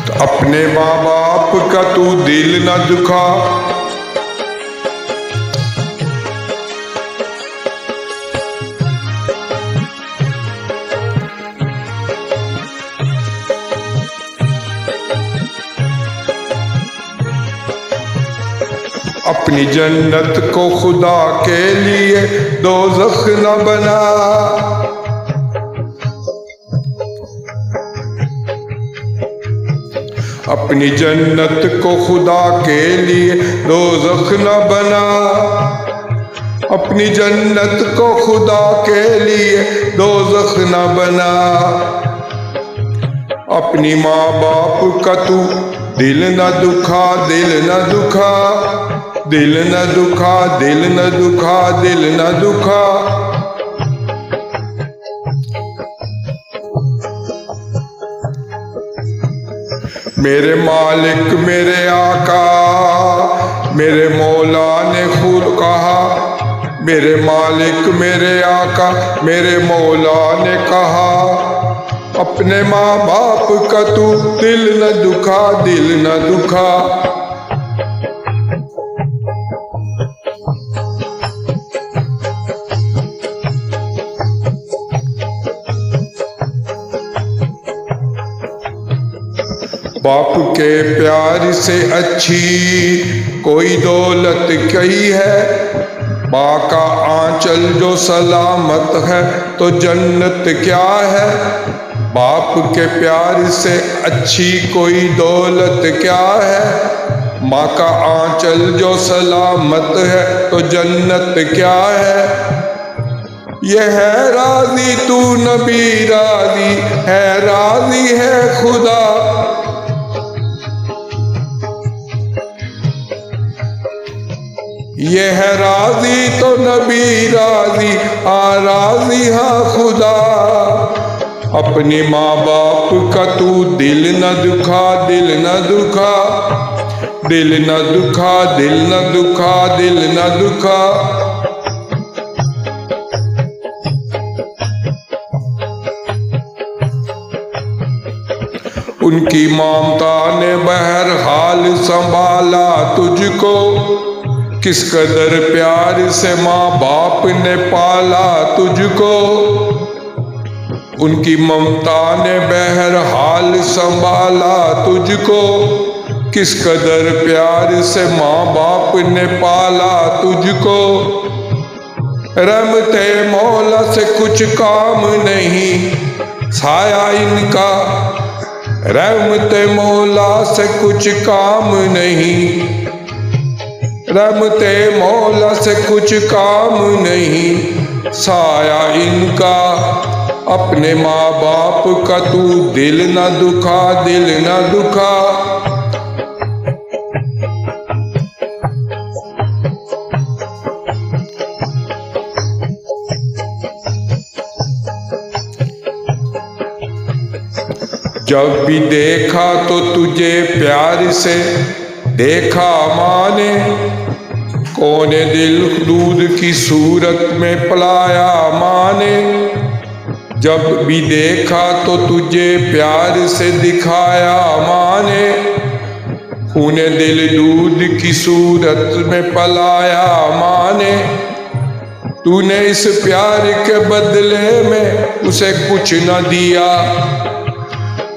अपने माँ बाप का तू दिल न दुखा। अपनी जन्नत को खुदा के लिए दोज़ख न बना। अपनी जन्नत को खुदा के लिए दोज़ख न बना। अपनी जन्नत को खुदा के लिए दोज़ख न बना। अपनी माँ बाप का तू दिल न दुखा, दिल न दुखा, दिल न दुखा, दिल न दुखा, दिल न दुखा। मेरे मालिक मेरे आका मेरे मौला ने खुद कहा। मेरे मालिक मेरे आका मेरे मौला ने कहा, अपने माँ बाप का तू दिल न दुखा, दिल न दुखा। बाप के प्यार से अच्छी कोई दौलत कई है। माँ का आंचल जो सलामत है तो जन्नत क्या है। बाप के प्यार से अच्छी कोई दौलत क्या है। माँ का आंचल जो सलामत है तो जन्नत क्या है। ये है राजी तू नबी राजी है, राजी है खुदा। ये है राजी तो नबी राजी, राजी हाँ खुदा। अपने माँ बाप का तू दिल न दुखा, दिल न दुखा, दिल न दुखा, दिल न दुखा, दिल न दुखा। उनकी ममता ने बहरहाल संभाला तुझको। किस कदर प्यार से माँ बाप ने पाला तुझको। उनकी ममता ने बहरहाल संभाला तुझको। किस कदर प्यार से माँ बाप ने पाला तुझको। रहमते मौला से कुछ काम नहीं साया इनका। रहमते मौला से कुछ काम नहीं। रहमते मौला से कुछ काम नहीं साया इनका। अपने माँ बाप का तू दिल न दुखा, दिल न दुखा। जब भी देखा तो तुझे प्यार से देखा माँ ने। कोने दिल दूध की सूरत में पलाया माँ ने। जब भी देखा तो तुझे प्यार से दिखाया माँ ने। खूने दिल दूध की सूरत में पलाया माँ ने। तूने इस प्यार के बदले में उसे कुछ न दिया।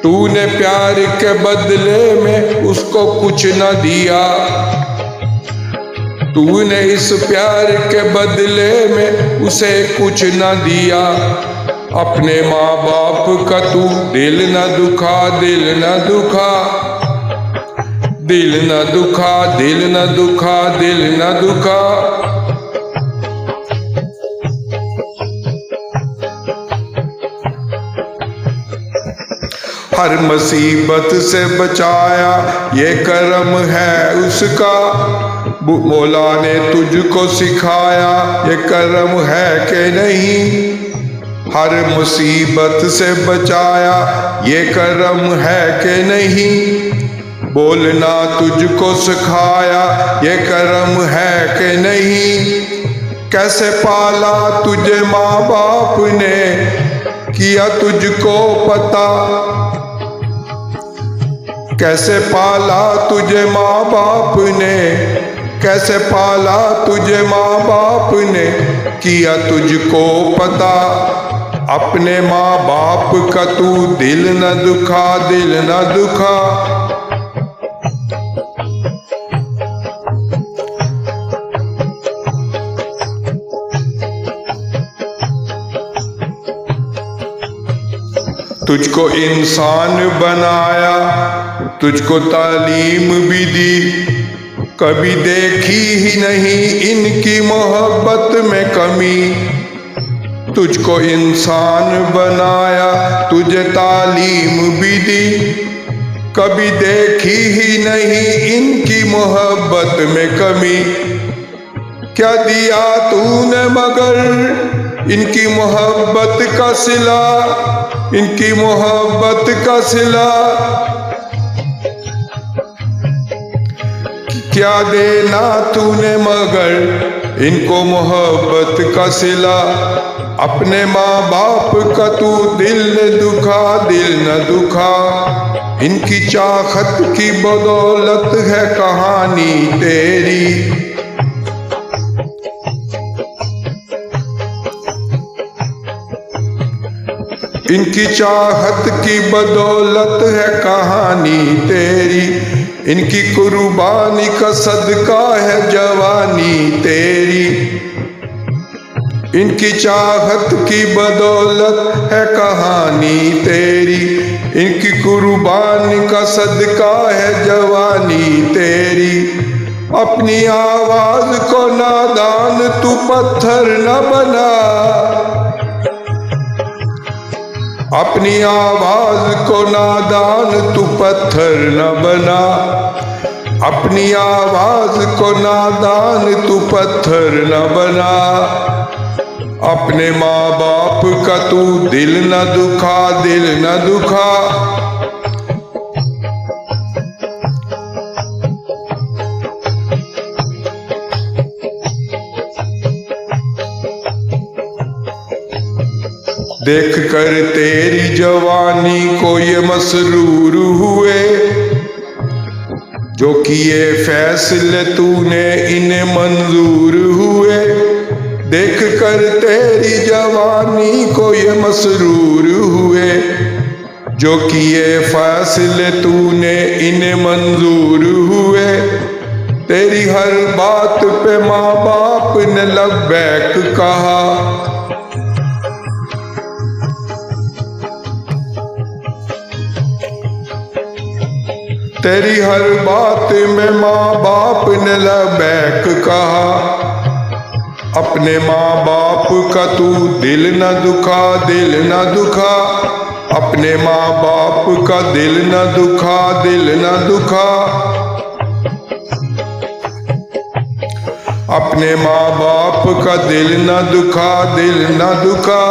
तूने प्यार के बदले में उसको कुछ न दिया। तूने इस प्यार के बदले में उसे कुछ न दिया। अपने माँ बाप का तू दिल न दुखा, दिल न दुखा, दिल न दुखा, दिल न दुखा, दिल न दुखा। हर मुसीबत से बचाया ये करम है उसका। मौला ने तुझको सिखाया ये करम है कि नहीं। हर मुसीबत से बचाया ये करम है कि नहीं। बोलना तुझको सिखाया ये करम है कि नहीं। कैसे पाला तुझे माँ बाप ने किया तुझको पता। कैसे पाला तुझे माँ बाप ने, कैसे पाला तुझे माँ बाप ने, किया तुझको पता अपने माँ बाप का तू दिल न दुखा, दिल न दुखा। तुझको इंसान बनाया, तुझको तालीम भी दी, कभी देखी ही नहीं इनकी मोहब्बत में कमी। तुझको इंसान बनाया, तुझे तालीम भी दी, कभी देखी ही नहीं इनकी मोहब्बत में कमी। क्या दिया तूने मगर इनकी मोहब्बत का सिला, इनकी मोहब्बत का सिला। क्या देना तूने मगर इनको मोहब्बत का सिला। अपने माँ बाप का तू दिल न दुखा, दिल न दुखा। इनकी चाहत की बदौलत है कहानी तेरी। इनकी चाहत की बदौलत है कहानी तेरी। इनकी कुर्बानी का सदका है जवानी तेरी। इनकी चाहत की बदौलत है कहानी तेरी। इनकी कुर्बानी का सदका है जवानी तेरी। अपनी आवाज को नादान तू पत्थर न बना, अपनी आवाज को नादान तू पत्थर न बना। अपनी आवाज को नादान तू पत्थर न बना। अपने माँ बाप का तू दिल न दुखा, दिल न दुखा। देख कर तेरी जवानी को ये मसरूर हुए, जो किए फैसले तूने इन्हें मंजूर हुए। देख कर तेरी जवानी को ये मसरूर हुए, जो किए फैसले तूने इन्हें मंजूर हुए। तेरी हर बात पे माँ बाप ने लब्बैक कहा। तेरी हर बात में माँ बाप ने लब्बैक कहा। अपने माँ बाप का तू दिल न दुखा, दिल न दुखा। अपने माँ बाप का दिल न दुखा, दिल न दुखा। अपने माँ बाप का दिल न दुखा, दिल न दुखा।